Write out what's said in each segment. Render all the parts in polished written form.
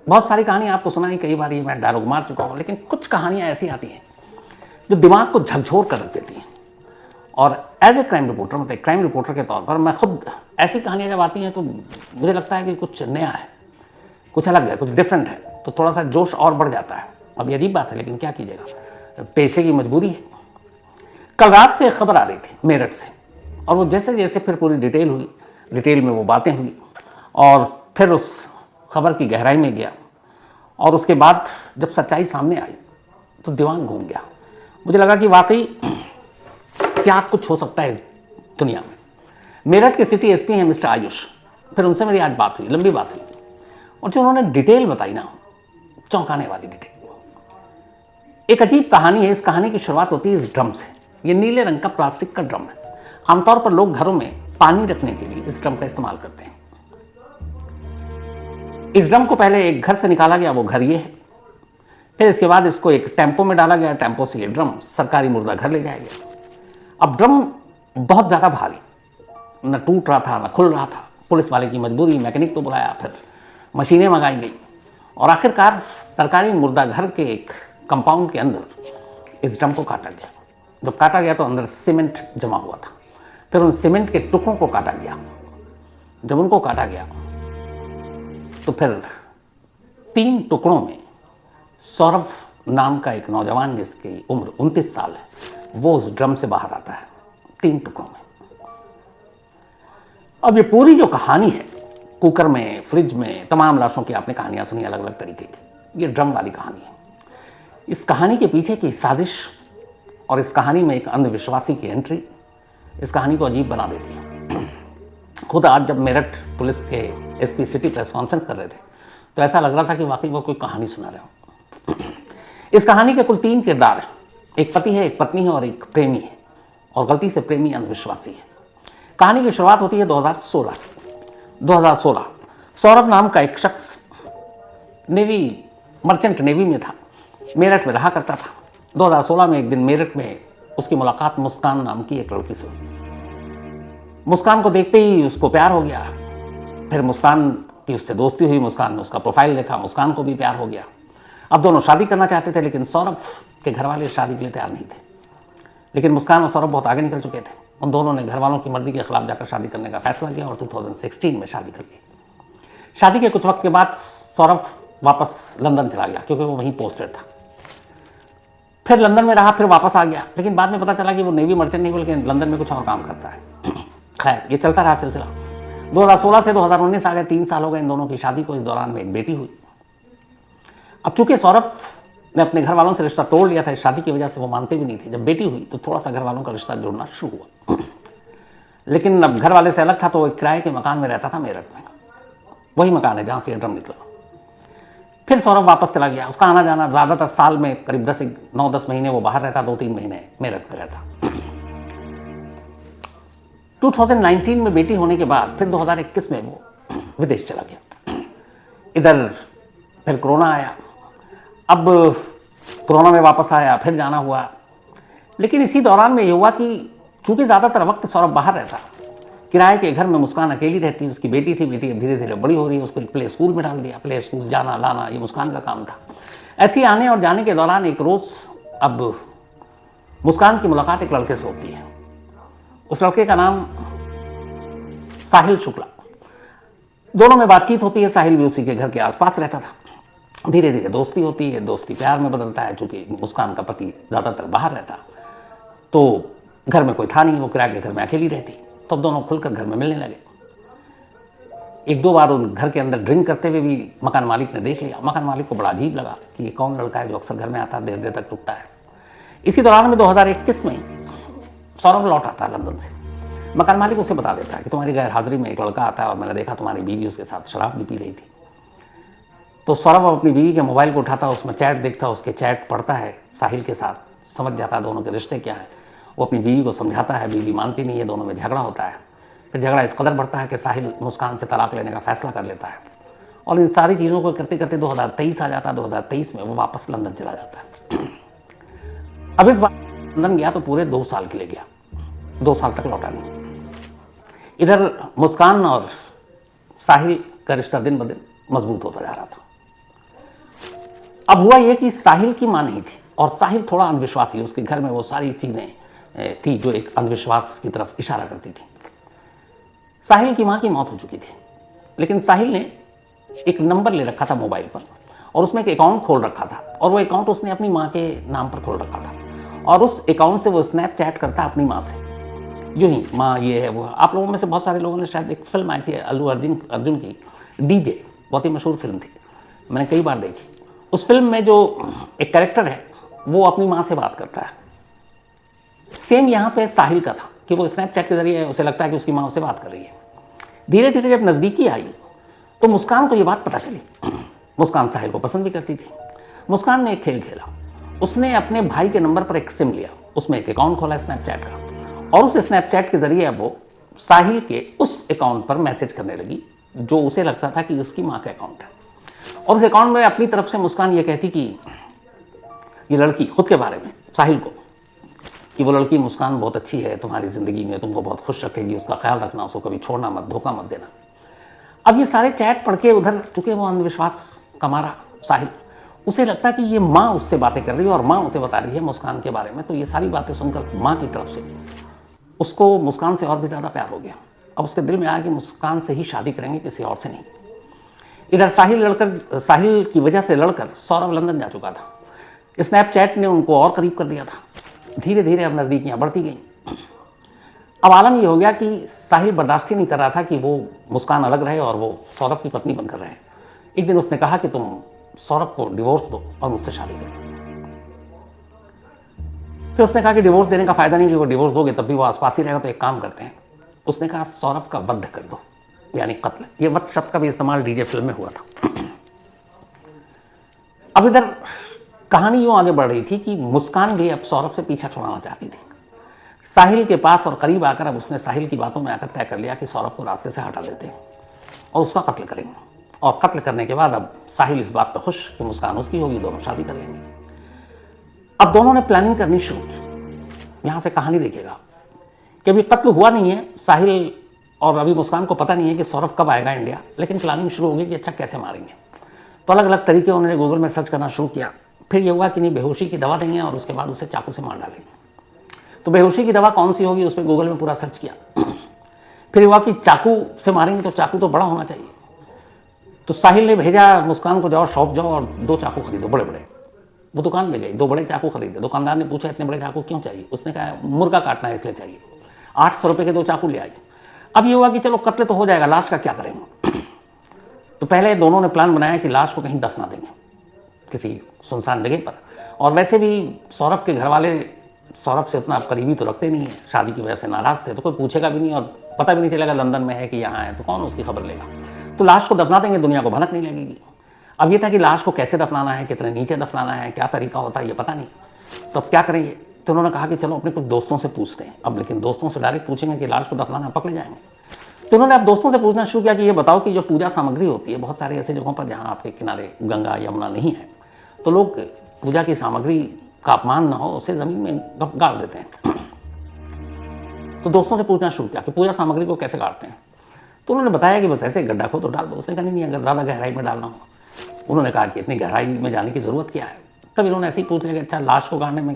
बहुत सारी कहानियाँ आपको सुनाई, कई बार ये मैं डायलॉग मार चुका हूँ, लेकिन कुछ कहानियाँ ऐसी आती हैं जो दिमाग को झकझोर कर रख देती हैं। और एज ए क्राइम रिपोर्टर, मतलब क्राइम रिपोर्टर के तौर पर मैं खुद ऐसी कहानियाँ जब आती हैं तो मुझे लगता है कि कुछ नया है, कुछ अलग है, कुछ डिफरेंट है, तो थोड़ा सा जोश और बढ़ जाता है। अब ये अजीब बात है, लेकिन क्या कीजिएगा, पेशे की मजबूरी है। कल रात से खबर आ रही थी मेरठ से, और वो जैसे जैसे फिर पूरी डिटेल हुई, डिटेल में वो बातें हुई, और फिर उस खबर की गहराई में गया, और उसके बाद जब सच्चाई सामने आई तो दिमाग घूम गया। मुझे लगा कि वाकई क्या कुछ हो सकता है दुनिया में। मेरठ के सिटी एसपी हैं मिस्टर आयुष, फिर उनसे मेरी आज बात हुई, लंबी बात हुई, और जो उन्होंने डिटेल बताई ना, चौंकाने वाली डिटेल। एक अजीब कहानी है। इस कहानी की शुरुआत होती है इस ड्रम से। ये नीले रंग का प्लास्टिक का ड्रम है। आमतौर पर लोग घरों में पानी रखने के लिए इस ड्रम का इस्तेमाल करते हैं। इस ड्रम को पहले एक घर से निकाला गया, वो घर ये है। फिर इसके बाद इसको एक टेम्पो में डाला गया, टेम्पो से ये ड्रम सरकारी मुर्दा घर ले जाया गया। अब ड्रम बहुत ज़्यादा भारी, न टूट रहा था न खुल रहा था। पुलिस वाले की मजबूरी, मैकेनिक को बुलाया, फिर मशीनें मंगाई गई, और आखिरकार सरकारी मुर्दा घर के एक कंपाउंड के अंदर इस ड्रम को काटा गया। जब काटा गया तो अंदर सीमेंट जमा हुआ था। फिर उन सीमेंट के टुकड़ों को काटा गया। जब उनको काटा गया तो फिर 3 टुकड़ों में सौरभ नाम का एक नौजवान, जिसकी उम्र 29 साल है, वो उस ड्रम से बाहर आता है 3 टुकड़ों में। अब ये पूरी जो कहानी है, कुकर में, फ्रिज में, तमाम लाशों की आपने कहानियां सुनी अलग अलग तरीके की। ये ड्रम वाली कहानी है। इस कहानी के पीछे की साजिश और इस कहानी में एक अंधविश्वासी की एंट्री इस कहानी को अजीब बना देती है। खुद आज जब मेरठ पुलिस के एसपी सिटी प्रेस कॉन्फ्रेंस कर रहे थे तो ऐसा लग रहा था कि वाकई वो कोई कहानी सुना रहे हो। इस कहानी के कुल 3 किरदार हैं। एक पति है, एक पत्नी है और एक प्रेमी है, और गलती से प्रेमी अंधविश्वासी है। कहानी की शुरुआत होती है 2016 से। 2016 सौरभ नाम का एक शख्स नेवी, मर्चेंट नेवी में था, मेरठ में रहा करता था। 2016 में एक दिन मेरठ में उसकी मुलाकात मुस्कान नाम की एक लड़की से हुई। मुस्कान को देखते ही उसको प्यार हो गया। फिर मुस्कान की उससे दोस्ती हुई, मुस्कान ने उसका प्रोफाइल देखा, मुस्कान को भी प्यार हो गया। अब दोनों शादी करना चाहते थे, लेकिन सौरभ के घर वाले शादी के लिए तैयार नहीं थे। लेकिन मुस्कान और सौरभ बहुत आगे निकल चुके थे। उन दोनों ने घर वालों की मर्जी के खिलाफ जाकर शादी करने का फैसला किया और 2016 में शादी कर ली। शादी के कुछ वक्त के बाद सौरभ वापस लंदन चला गया, क्योंकि वो वहीं पोस्टेड था। फिर लंदन में रहा, फिर वापस आ गया, लेकिन बाद में पता चला कि वो नेवी मर्चेंट नहीं, बल्कि लंदन में कुछ और काम करता है। खैर, ये चलता रहा सिलसिला। 2016 से 2019 आ गए, 3 साल हो गए इन दोनों की शादी को। इस दौरान में एक बेटी हुई। अब चूंकि सौरभ ने अपने घर वालों से रिश्ता तोड़ लिया था इस शादी की वजह से, वो मानते भी नहीं थे। जब बेटी हुई तो थोड़ा सा घर वालों का रिश्ता जुड़ना शुरू हुआ। लेकिन अब घर वाले से अलग था, तो वो एक किराए के मकान में रहता था मेरठ में। वही मकान है जहाँ से ये ड्रम निकला। फिर सौरभ वापस चला गया। उसका आना जाना ज़्यादातर साल में करीब 9-10 महीने वो बाहर रहता, 2-3 महीने मेरठ में रहता। 2019 में बेटी होने के बाद फिर 2021 में वो विदेश चला गया। इधर फिर कोरोना आया। अब कोरोना में वापस आया, फिर जाना हुआ। लेकिन इसी दौरान में ये हुआ कि चूंकि ज़्यादातर वक्त सौरभ बाहर रहता, किराए के घर में मुस्कान अकेली रहती। उसकी बेटी थी, बेटी धीरे धीरे बड़ी हो रही है, उसको एक प्ले स्कूल में डाल दिया। प्ले स्कूल जाना लाना ये मुस्कान का काम था। ऐसे ही आने और जाने के दौरान एक रोज़ अब मुस्कान की मुलाकात एक लड़के से होती है। उस लड़के का नाम साहिल शुक्ला। दोनों में बातचीत होती है। साहिल भी उसी के घर के आसपास रहता था। धीरे धीरे दोस्ती होती है, दोस्ती प्यार में बदलता है। चूंकि मुस्कान का पति ज़्यादातर बाहर रहता तो घर में कोई था नहीं, वो किराए के घर में अकेली रहती, तो अब दोनों खुलकर घर में मिलने लगे। 1-2 बार उन घर के अंदर ड्रिंक करते हुए भी मकान मालिक ने देख लिया। मकान मालिक को बड़ा अजीब लगा कि ये कौन लड़का है जो अक्सर घर में आता, देर देर तक रुकता है। इसी दौरान में 2021 में सौरभ लौट आता है लंदन से। मकान मालिक उसे बता देता है कि तुम्हारी गैर हाजिरी में एक लड़का आता है और मैंने देखा तुम्हारी बीवी उसके साथ शराब भी पी रही थी। तो सौरभ अपनी बीवी के मोबाइल को उठाता, उसमें चैट देखता, उसके चैट पढ़ता है साहिल के साथ, समझ जाता है दोनों के रिश्ते क्या है। वो अपनी बीवी को समझाता है, बीवी मानती नहीं है, दोनों में झगड़ा होता है। फिर झगड़ा इस कदर बढ़ता है कि साहिल मुस्कान से तलाक लेने का फैसला कर लेता है। और इन सारी चीज़ों को करते करते 2023 आ जाता है। 2023 में वो वापस लंदन चला जाता है। अब इस बार लंदन गया तो पूरे 2 साल के लिए गया, 2 साल तक लौटा नहीं। इधर मुस्कान और साहिल का रिश्ता दिन ब दिन मजबूत होता जा रहा था। अब हुआ ये कि साहिल की माँ नहीं थी और साहिल थोड़ा अंधविश्वासी, उसके घर में वो सारी चीज़ें थी जो एक अंधविश्वास की तरफ इशारा करती थी। साहिल की माँ की मौत हो चुकी थी, लेकिन साहिल ने एक नंबर ले रखा था मोबाइल पर और उसमें एक अकाउंट खोल रखा था और वो अकाउंट उसने अपनी माँ के नाम पर खोल रखा था और उस अकाउंट से वो स्नैपचैट करता अपनी माँ से, यूँ ही माँ ये है वो। आप लोगों में से बहुत सारे लोगों ने शायद एक फिल्म आई थी अल्लू अर्जुन की डीजे, बहुत ही मशहूर फिल्म थी, मैंने कई बार देखी। उस फिल्म में जो एक कैरेक्टर है वो अपनी माँ से बात करता है, सेम यहाँ पे साहिल का था कि वो स्नैपचैट के जरिए उसे लगता है कि उसकी माँ उससे बात कर रही है। धीरे धीरे जब नज़दीकी आई तो मुस्कान को ये बात पता चली। मुस्कान साहिल को पसंद भी करती थी। मुस्कान ने एक खेल खेला, उसने अपने भाई के नंबर पर एक सिम लिया, उसमें एक अकाउंट खोला स्नैपचैट का और उस स्नैपचैट के जरिए अब वो साहिल के उस अकाउंट पर मैसेज करने लगी जो उसे लगता था कि इसकी माँ का अकाउंट है। और उस अकाउंट में अपनी तरफ से मुस्कान ये कहती कि ये लड़की, खुद के बारे में साहिल को, कि वो लड़की मुस्कान बहुत अच्छी है, तुम्हारी ज़िंदगी में तुमको बहुत खुश रखेगी, उसका ख्याल रखना, उसको कभी छोड़ना मत, धोखा मत देना। अब ये सारे चैट पढ़ के उधर, चूँकि वो अंधविश्वास का मारा साहिल, उसे लगता है कि ये माँ उससे बातें कर रही है और माँ उसे बता रही है मुस्कान के बारे में। तो ये सारी बातें सुनकर माँ की तरफ से उसको मुस्कान से और भी ज़्यादा प्यार हो गया। अब उसके दिल में आया कि मुस्कान से ही शादी करेंगे, किसी और से नहीं। इधर साहिल की वजह से लड़कर सौरभ लंदन जा चुका था। स्नैपचैट ने उनको और करीब कर दिया था। धीरे धीरे अब नज़दीकियाँ बढ़ती गईं। अब आलम ये हो गया कि साहिल बर्दाश्त ही नहीं कर रहा था कि वो मुस्कान अलग रहे और वो सौरभ की पत्नी बनकर रहे। एक दिन उसने कहा कि तुम सौरभ को डिवोर्स दो और मुझसे शादी करो। फिर उसने कहा कि डिवोर्स देने का फ़ायदा नहीं, कि वो डिवोर्स दोगे तब भी वो आसपास ही रहेगा, तो एक काम करते हैं। उसने कहा सौरभ का वध कर दो, यानी कत्ल। ये वध शब्द का भी इस्तेमाल डीजे फिल्म में हुआ था। अब इधर कहानी यूँ आगे बढ़ रही थी कि मुस्कान भी अब सौरभ से पीछा छुड़ाना चाहती थी। साहिल के पास और करीब आकर अब उसने साहिल की बातों में आकर तय कर लिया कि सौरभ को रास्ते से हटा देते हैं और उसका कत्ल करेंगे। और कत्ल करने के बाद अब साहिल इस बात पर खुश कि मुस्कान उसकी होगी, दोनों शादी कर लेंगे। अब दोनों ने प्लानिंग करनी शुरू की। यहाँ से कहानी देखिएगा कि अभी कत्ल हुआ नहीं है साहिल और अभी मुस्कान को पता नहीं है कि सौरभ कब आएगा इंडिया, लेकिन प्लानिंग शुरू होगी कि अच्छा कैसे मारेंगे। तो अलग अलग तरीके उन्होंने गूगल में सर्च करना शुरू किया। फिर ये हुआ कि नहीं, बेहोशी की दवा देंगे और उसके बाद उसे चाकू से मार डालेंगे। तो बेहोशी की दवा कौन सी होगी, उस पर गूगल में पूरा सर्च किया। फिर हुआ कि चाकू से मारेंगे तो चाकू तो बड़ा होना चाहिए। तो साहिल ने भेजा मुस्कान को, जाओ शॉप जाओ और 2 चाकू खरीदो बड़े बड़े। वो दुकान में गई, 2 बड़े चाकू खरीदे। दुकानदार ने पूछा इतने बड़े चाकू क्यों चाहिए? उसने कहा मुर्गा काटना है इसलिए चाहिए। 800 रुपये के 2 चाकू ले आई। अब ये हुआ कि चलो कत्ल तो हो जाएगा, लाश का क्या करेंगे? तो पहले दोनों ने प्लान बनाया कि लाश को कहीं दफना देंगे किसी सुनसान जगह पर। और वैसे भी सौरभ के घर वाले सौरभ से उतना करीबी तो रखते नहीं है, शादी की वजह से नाराज़ थे, तो कोई पूछेगा भी नहीं और पता भी नहीं चलेगा लंदन में है कि यहाँ है, तो कौन उसकी खबर लेगा। तो लाश को दफना देंगे, दुनिया को भनक नहीं लगेगी। अब ये था कि लाश को कैसे दफनाना है, कितने नीचे दफनाना है, क्या तरीका होता है, ये पता नहीं। तो अब क्या करेंगे? तो उन्होंने कहा कि चलो अपने कुछ दोस्तों से पूछते हैं। अब लेकिन दोस्तों से डायरेक्ट पूछेंगे कि लाश को दफनाना, पकड़े जाएंगे। तो उन्होंने अब दोस्तों से पूछना शुरू किया कि ये बताओ कि जो पूजा सामग्री होती है, बहुत सारे ऐसे जगहों पर जहाँ आपके किनारे गंगा यमुना नहीं है, तो लोग पूजा की सामग्री का अपमान ना हो उसे ज़मीन में गाड़ देते हैं। तो दोस्तों से पूछना शुरू किया कि पूजा सामग्री को कैसे गाड़ते हैं। तो उन्होंने बताया कि बस ऐसे गड्ढा खो तो डाल दो। उसने कहा नहीं, अगर ज़्यादा गहराई में डालना हो। उन्होंने कहा कि इतनी गहराई में जाने की ज़रूरत क्या है। तब इन्होंने ऐसे ही पूछ लिया कि अच्छा लाश को गाड़ने में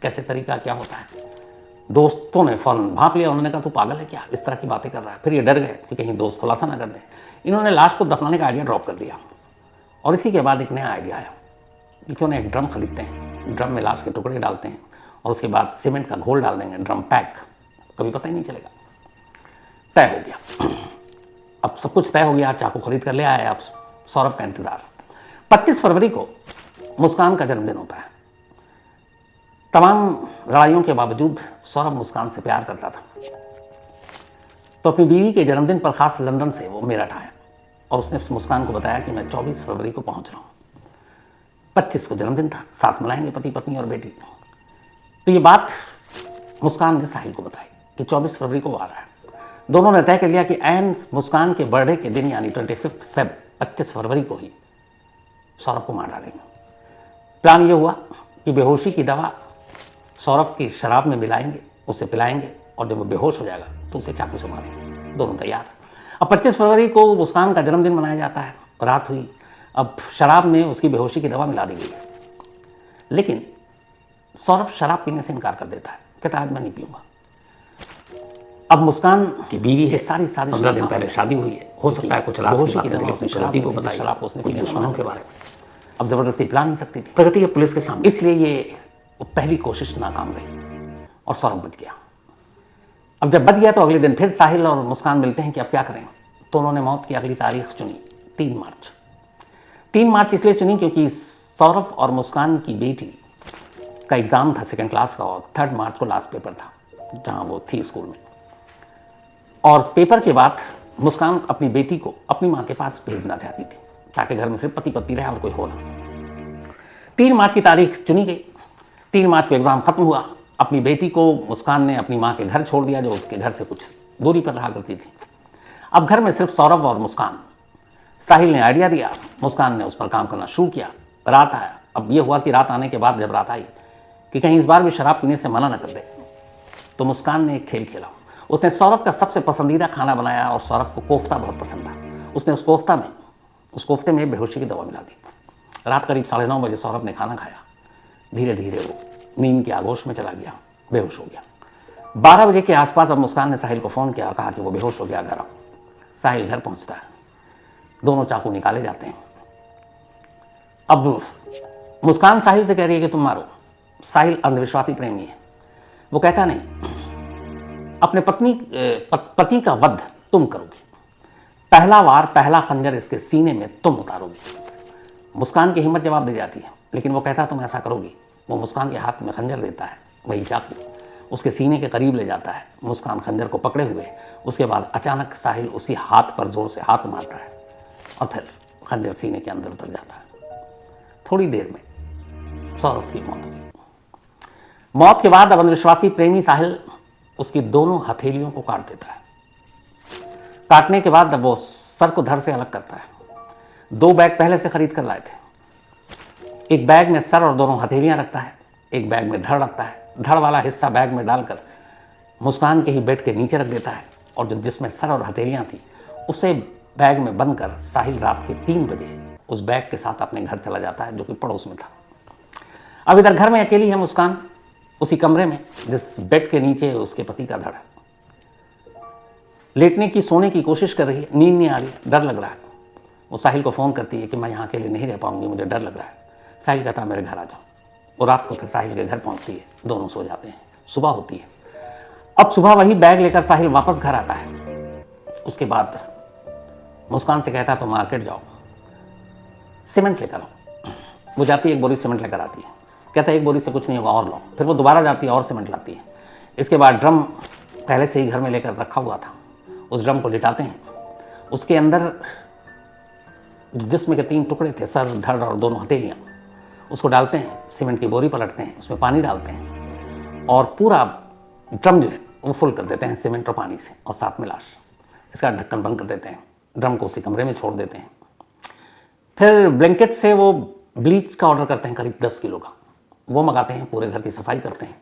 कैसे तरीका क्या होता है। दोस्तों ने फ़ौरन भाप लिया। उन्होंने कहा तू पागल है क्या, इस तरह की बातें कर रहा है। फिर ये डर गए कि कहीं दोस्त खुलासा ना कर दें। इन्होंने लाश को दफनाने का आइडिया ड्रॉप कर दिया। और इसी के बाद एक नया आइडिया आया कि क्यों ना एक ड्रम खरीदते हैं, ड्रम में लाश के टुकड़े डालते हैं और उसके बाद सीमेंट का घोल डाल देंगे, ड्रम पैक, कभी पता ही नहीं चलेगा। तय हो गया। अब सब कुछ तय हो गया, चाकू खरीद कर ले आए। अब सौरभ का इंतज़ार। 25 फरवरी को मुस्कान का जन्मदिन होता है। तमाम लड़ाइयों के बावजूद सौरभ मुस्कान से प्यार करता था। तो अपनी बीवी के जन्मदिन पर ख़ास लंदन से वो मेरठ आया और उसने मुस्कान को बताया कि मैं 24 फरवरी को पहुंच रहा हूँ। 25 को जन्मदिन था, साथ मनाएंगे पति पत्नी और बेटी। तो ये बात मुस्कान ने साहिल को बताई कि 24 फरवरी को वो आ रहा है। दोनों ने तय कर लिया कि ऐन मुस्कान के बर्थडे के दिन यानी 25 फेब 25 फरवरी को ही सौरभ को मार डालेंगे। प्लान ये हुआ कि बेहोशी की दवा सौरभ की शराब में मिलाएंगे, उसे पिलाएंगे और जब वो बेहोश हो जाएगा तो उसे चाकू से मारेंगे। दोनों तैयार। अब 25 फरवरी को मुस्कान का जन्मदिन मनाया जाता है। रात हुई। अब शराब में उसकी बेहोशी की दवा मिला दी गई है, लेकिन सौरभ शराब पीने से इनकार कर देता है, कहता है आज मैं नहीं पीऊंगा। अब मुस्कान की बीवी है, सारी 15 दिन पहले शादी हुई है, हो सकता है कुछ बेहोशी की दवा उसने शराबी को बताई, शराब उसने पी दुश्मनों के बारे में, अब जबरदस्ती पिला नहीं सकती थी, प्रगति है पुलिस के सामने, इसलिए ये पहली कोशिश नाकाम रही और सौरभ बच गया। अब जब बच गया तो अगले दिन फिर साहिल और मुस्कान मिलते हैं कि अब क्या करें, तो उन्होंने मौत की अगली तारीख चुनी 3 मार्च। 3 मार्च इसलिए चुनी क्योंकि सौरभ और मुस्कान की बेटी का एग्ज़ाम था 2nd क्लास का और 3 मार्च को लास्ट पेपर था जहाँ वो थी स्कूल में, और पेपर के बाद मुस्कान अपनी बेटी को अपनी माँ के पास भेजना चाहती थी ताकि घर में सिर्फ पति पत्नी रहे और कोई हो ना। 3 मार्च की तारीख चुनी गई। 3 मार्च को एग्ज़ाम ख़त्म हुआ। अपनी बेटी को मुस्कान ने अपनी माँ के घर छोड़ दिया जो उसके घर से कुछ दूरी पर रहा करती थी। अब घर में सिर्फ सौरभ और मुस्कान। साहिल ने आइडिया दिया, मुस्कान ने उस पर काम करना शुरू किया। रात आया। अब ये हुआ कि रात आने के बाद जब रात आई कि कहीं इस बार भी शराब पीने से मना न कर दे, तो मुस्कान ने एक खेल खेला। उसने सौरभ का सबसे पसंदीदा खाना बनाया और सौरभ को कोफ्ता बहुत पसंद था। उसने उस कोफ्ते में बेहोशी की दवा मिला दी। रात करीब 9:30 बजे सौरभ ने खाना खाया। धीरे धीरे वो नींद के आगोश में चला गया, बेहोश हो गया। 12 बजे के आसपास अब मुस्कान ने साहिल को फ़ोन किया और कहा कि वो बेहोश हो गया, घर आओ। साहिल घर पहुंचता है। दोनों चाकू निकाले जाते हैं। अब मुस्कान साहिल से कह रही है कि तुम मारो। साहिल अंधविश्वासी प्रेमी है, वो कहता नहीं, अपने पति का वध तुम करोगी, पहला वार, पहला खंजर इसके सीने में तुम उतारोगी। मुस्कान की हिम्मत जवाब दे जाती है, लेकिन वो कहता तुम ऐसा करोगी। वो मुस्कान के हाथ में खंजर देता है, वही चाकू उसके सीने के करीब ले जाता है। मुस्कान खंजर को पकड़े हुए, उसके बाद अचानक साहिल उसी हाथ पर जोर से हाथ मारता है और फिर खंजर सीने के अंदर उतर जाता है। थोड़ी देर में सौरभ की मौत हुई। मौत के बाद अब अंधविश्वासी प्रेमी साहिल उसकी दोनों हथेलियों को काट देता है। काटने के बाद अब वो सर को धड़ से अलग करता है। 2 बैग पहले से खरीद कर लाए थे। एक बैग में सर और दोनों हथेलियां रखता है, एक बैग में धड़ रखता है। धड़ वाला हिस्सा बैग में डालकर मुस्कान के ही बेड के नीचे रख देता है और जो जिसमें सर और हथेलियां थी उसे बैग में बंद कर साहिल रात के 3 बजे उस बैग के साथ अपने घर चला जाता है जो कि पड़ोस में था। अब इधर घर में अकेली है मुस्कान, उसी कमरे में जिस बेड के नीचे उसके पति का धड़ है। लेटने की, सोने की कोशिश कर रही है, नींद नहीं आ रही, डर लग रहा है। वो साहिल को फ़ोन करती है कि मैं यहाँ अकेले नहीं रह पाऊंगी, मुझे डर लग रहा है। साहिल कहता है मेरे घर आ जाओ। वो रात को फिर साहिल के घर पहुँचती है, दोनों सो जाते हैं। सुबह होती है। अब सुबह वही बैग लेकर साहिल वापस घर आता है। उसके बाद मुस्कान से कहता है तो मार्केट जाओ, सीमेंट लेकर आओ। वो जाती है, 1 बोरी सीमेंट लेकर आती है। कहता है 1 बोरी से कुछ नहीं होगा, और लो। फिर वो दोबारा जाती है और सीमेंट लाती है। इसके बाद ड्रम पहले से ही घर में लेकर रखा हुआ था, उस ड्रम को लिटाते हैं। उसके अंदर जिस्म के 3 टुकड़े थे, सर, धड़ और दोनों हथेलियाँ, उसको डालते हैं। सीमेंट की बोरी पलटते हैं, उसमें पानी डालते हैं और पूरा ड्रम जो है वो फुल कर देते हैं सीमेंट और पानी से, और साथ में लाश। इसका ढक्कन बंद कर देते हैं। ड्रम को उसी कमरे में छोड़ देते हैं। फिर ब्लैंकेट से वो ब्लीच का ऑर्डर करते हैं, करीब 10 किलो का। वो मंगाते हैं, पूरे घर की सफाई करते हैं।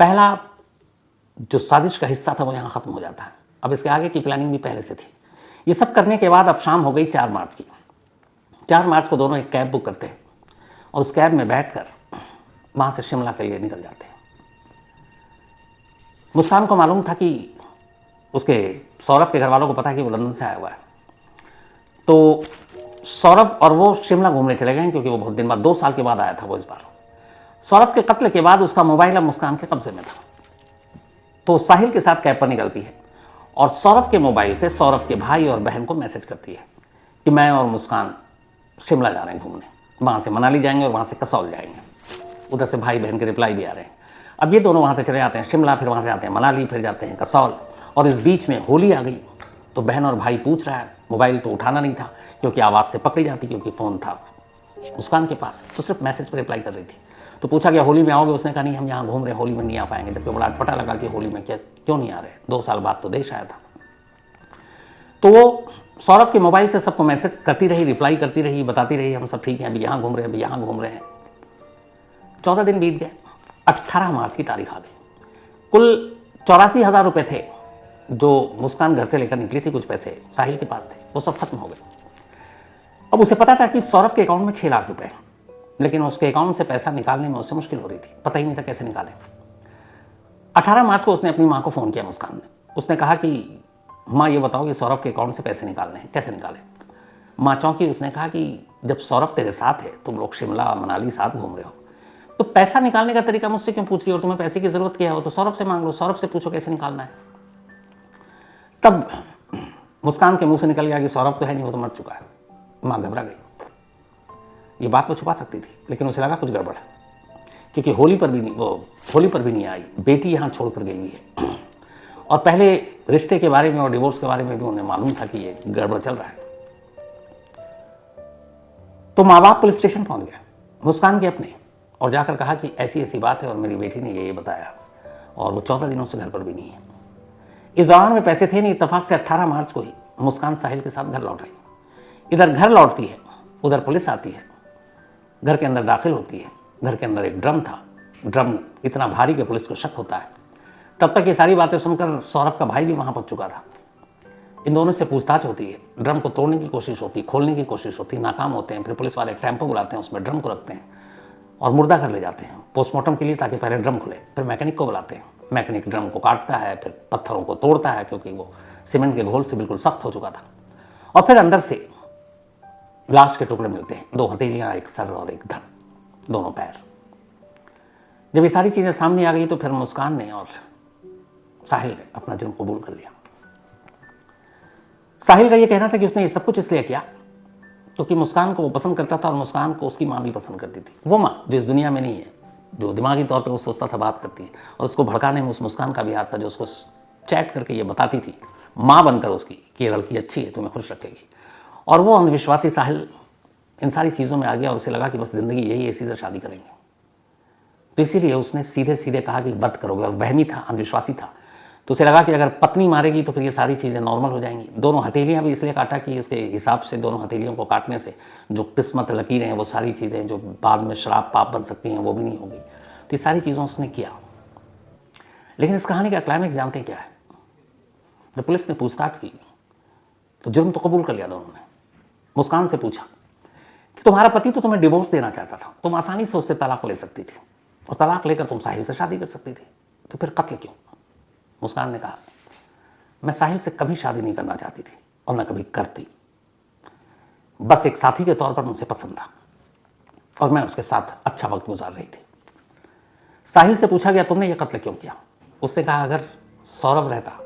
पहला जो साजिश का हिस्सा था वो यहाँ ख़त्म हो जाता है। अब इसके आगे की प्लानिंग भी पहले से थी। ये सब करने के बाद अब शाम हो गई 4 मार्च की। 4 मार्च को दोनों एक कैब बुक करते हैं और उस कैब में बैठकर वहाँ से शिमला के लिए निकल जाते हैं। मुस्कान को मालूम था कि उसके सौरभ के घर वालों को पता है कि वो लंदन से आया हुआ है, तो सौरभ और वो शिमला घूमने चले गए, क्योंकि वो बहुत दिन बाद, 2 साल के बाद आया था वो इस बार। सौरभ के कत्ल के बाद उसका मोबाइल अब मुस्कान के कब्जे में था, तो साहिल के साथ कैब पर निकलती है और सौरभ के मोबाइल से सौरभ के भाई और बहन को मैसेज करती है कि मैं और मुस्कान शिमला जा रहे हैं घूमने, वहाँ से मनाली जाएंगे और वहाँ से कसौल जाएंगे। उधर से भाई बहन के रिप्लाई भी आ रहे हैं। अब ये दोनों वहाँ से चले जाते हैं शिमला, फिर वहाँ से आते हैं मनाली, फिर जाते हैं कसौल, और इस बीच में होली आ गई। तो बहन और भाई पूछ रहा है, मोबाइल तो उठाना नहीं था क्योंकि आवाज़ से पकड़ी जाती, क्योंकि फ़ोन था मुस्कान के पास, तो सिर्फ मैसेज पर रिप्लाई कर रही थी। तो पूछा गया होली में आओगे? उसने कहा नहीं, हम यहाँ घूम रहे हैं, होली में नहीं आ पाएंगे। जबकि बड़ा पता लगा कि होली में क्यों नहीं आ रहे, 2 साल बाद तो देश आया था। तो वो सौरभ के मोबाइल से सबको मैसेज करती रही, रिप्लाई करती रही, बताती रही हम सब ठीक हैं, अभी यहाँ घूम रहे हैं, अभी यहाँ घूम रहे हैं। 14 दिन बीत गए। 18 मार्च की तारीख आ गई। कुल 84,000 रुपये थे जो मुस्कान घर से लेकर निकली थी, कुछ पैसे साहिल के पास थे, वो सब खत्म हो गए। अब उसे पता था कि सौरभ के अकाउंट में 6 लाख रुपए हैं, लेकिन उसके अकाउंट से पैसा निकालने में उसे मुश्किल हो रही थी, पता ही नहीं था कैसे निकाले। 18 मार्च को उसने अपनी माँ को फ़ोन किया मुस्कान ने। उसने कहा कि माँ ये बताओ कि सौरभ के अकाउंट से पैसे निकालने हैं, कैसे निकाले। माँ चौंकी। उसने कहा कि जब सौरभ तेरे साथ है, तुम लोग शिमला मनाली साथ घूम रहे हो, तो पैसा निकालने का तरीका मुझसे क्यों पूछ रही हो? तुम्हें पैसे की ज़रूरत क्या है? तो सौरभ से मांग लो, सौरभ से पूछो कैसे निकालना है। तब मुस्कान के मुंह से निकल गया कि सौरभ तो है नहीं, वो तो मर चुका है। माँ घबरा गई। ये बात वो छुपा सकती थी, लेकिन उसे लगा कुछ गड़बड़ है, क्योंकि होली पर भी नहीं आई, बेटी यहाँ छोड़कर गई हुई है। और पहले रिश्ते के बारे में और डिवोर्स के बारे में भी उन्हें मालूम था कि ये गड़बड़ चल रहा है। तो माँ बाप पुलिस स्टेशन पहुंच गए, मुस्कान के अपने, और जाकर कहा कि ऐसी ऐसी बात है और मेरी बेटी ने ये बताया, और वो 14 दिनों से घर पर भी नहीं है। इस दौरान में पैसे थे नहीं। इत्तेफाक से 18 मार्च को ही मुस्कान साहिल के साथ घर लौट आई। इधर घर लौटती है, उधर पुलिस आती है, घर के अंदर दाखिल होती है। घर के अंदर एक ड्रम था, ड्रम इतना भारी कि पुलिस को शक होता है। तब तक ये सारी बातें सुनकर सौरभ का भाई भी वहाँ पहुँच चुका था। इन दोनों से पूछताछ होती है, ड्रम को तोड़ने की कोशिश होती है, खोलने की कोशिश होती है, नाकाम होते हैं। फिर पुलिस वाले टेम्पो बुलाते हैं, उसमें ड्रम को रखते हैं और मुर्दा घर ले जाते हैं पोस्टमार्टम के लिए, ताकि पहले ड्रम खुले। फिर मैकेनिक को बुलाते हैं, मैकेनिक ड्रम को काटता है, फिर पत्थरों को तोड़ता है, क्योंकि वो सीमेंट के घोल से बिल्कुल सख्त हो चुका था। और फिर अंदर से लाश के टुकड़े मिलते हैं, 2 हथेलियाँ, एक सर और एक धड़, दोनों पैर। जब ये सारी चीज़ें सामने आ गई तो फिर मुस्कान ने और साहिल ने अपना जुर्म कबूल कर लिया। साहिल का ये कहना था कि उसने ये सब कुछ इसलिए किया क्योंकि मुस्कान को वो पसंद करता था और मुस्कान को उसकी माँ भी पसंद करती थी। वो माँ जो इस दुनिया में नहीं है, जो दिमागी तौर पे वो सोचता था बात करती है, और उसको भड़काने में उस मुस्कान का भी हाथ था, जो उसको चैट करके ये बताती थी माँ बनकर उसकी कि ये लड़की अच्छी है, तुम्हें खुश रखेगी। और वो अंधविश्वासी साहिल इन सारी चीज़ों में आ गया और उसे लगा कि बस ज़िंदगी यही है, इसी से शादी करेंगे। तो इसीलिए उसने सीधे सीधे कहा कि व्रत करोगे। और वहमी था, अंधविश्वासी था, तो उसे लगा कि अगर पत्नी मारेगी तो फिर ये सारी चीज़ें नॉर्मल हो जाएंगी। दोनों हथेलियाँ भी इसलिए काटा कि उसके हिसाब से दोनों हथेलियों को काटने से जो किस्मत लकीरें हैं, वो सारी चीज़ें जो बाद में शराब पाप बन सकती हैं, वो भी नहीं होगी। तो ये सारी चीज़ों उसने किया। लेकिन इस कहानी का क्लाइमैक्स जानते क्या है? जब पुलिस ने पूछताछ की तो जुर्म तो कबूल कर लिया दोनों ने। मुस्कान से पूछा कि तुम्हारा पति तो तुम्हें डिवोर्स देना चाहता था, तुम आसानी से उससे तलाक ले सकती थी, और तलाक लेकर तुम साहिल से शादी कर सकती थी, तो फिर कत्ल क्यों? मुस्कान ने कहा, मैं साहिल से कभी शादी नहीं करना चाहती थी और मैं कभी करती, बस एक साथी के तौर पर मुझे पसंद था और मैं उसके साथ अच्छा वक्त गुजार रही थी। साहिल से पूछा गया, तुमने ये कत्ल क्यों किया? उसने कहा, अगर सौरभ रहता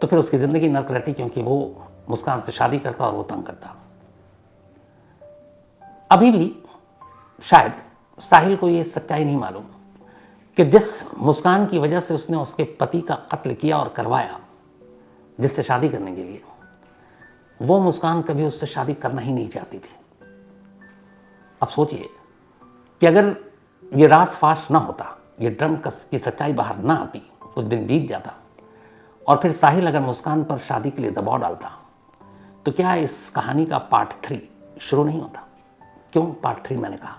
तो फिर उसकी ज़िंदगी नर्क रहती, क्योंकि वो मुस्कान से शादी करता और वो तंग करता। अभी भी शायद साहिल को ये सच्चाई नहीं मालूम कि जिस मुस्कान की वजह से उसने उसके पति का कत्ल किया और करवाया, जिससे शादी करने के लिए, वो मुस्कान कभी उससे शादी करना ही नहीं चाहती थी। अब सोचिए कि अगर ये राज फाश ना होता, ये ड्रम की सच्चाई बाहर ना आती, कुछ दिन बीत जाता और फिर साहिल अगर मुस्कान पर शादी के लिए दबाव डालता, तो क्या इस कहानी का पार्ट 3 शुरू नहीं होता? क्यों पार्ट 3 मैंने कहा?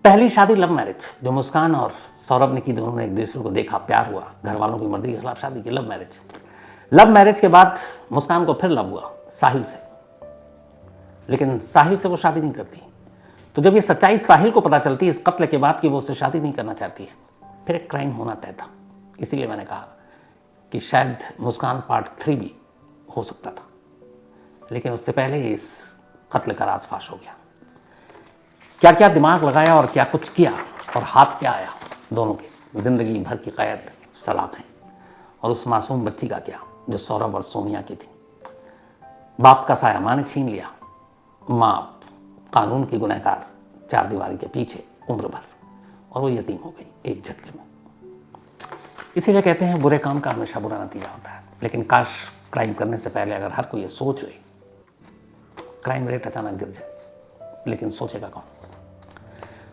पहली शादी लव मैरिज जो मुस्कान और सौरभ ने की, दोनों ने एक दूसरे को देखा, प्यार हुआ, घर वालों की मर्जी के खिलाफ शादी की, लव मैरिज। लव मैरिज के बाद मुस्कान को फिर लव हुआ साहिल से, लेकिन साहिल से वो शादी नहीं करती। तो जब ये सच्चाई साहिल को पता चलती है इस कत्ल के बाद कि वो उससे शादी नहीं करना चाहती है, फिर एक क्राइम होना तय था। इसीलिए मैंने कहा कि शायद मुस्कान पार्ट 3 भी हो सकता था, लेकिन उससे पहले इस कत्ल का राज फाश हो गया। क्या क्या दिमाग लगाया और क्या कुछ किया और हाथ क्या आया, दोनों के ज़िंदगी भर की कैद, सलाखें, और उस मासूम बच्ची का क्या जो सौरभ और सोनिया की थी। बाप का साया माँ ने छीन लिया, माँ कानून की गुनहगार, 4 दीवारी के पीछे उम्र भर, और वो यतीम हो गई एक झटके में। इसीलिए कहते हैं बुरे काम का हमेशा बुरा नतीजा होता है। लेकिन काश क्राइम करने से पहले अगर हर कोई ये सोच ले, क्राइम रेट अचानक गिर जाए, लेकिन सोचेगा कौन?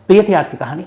तो ये थी आज की कहानी।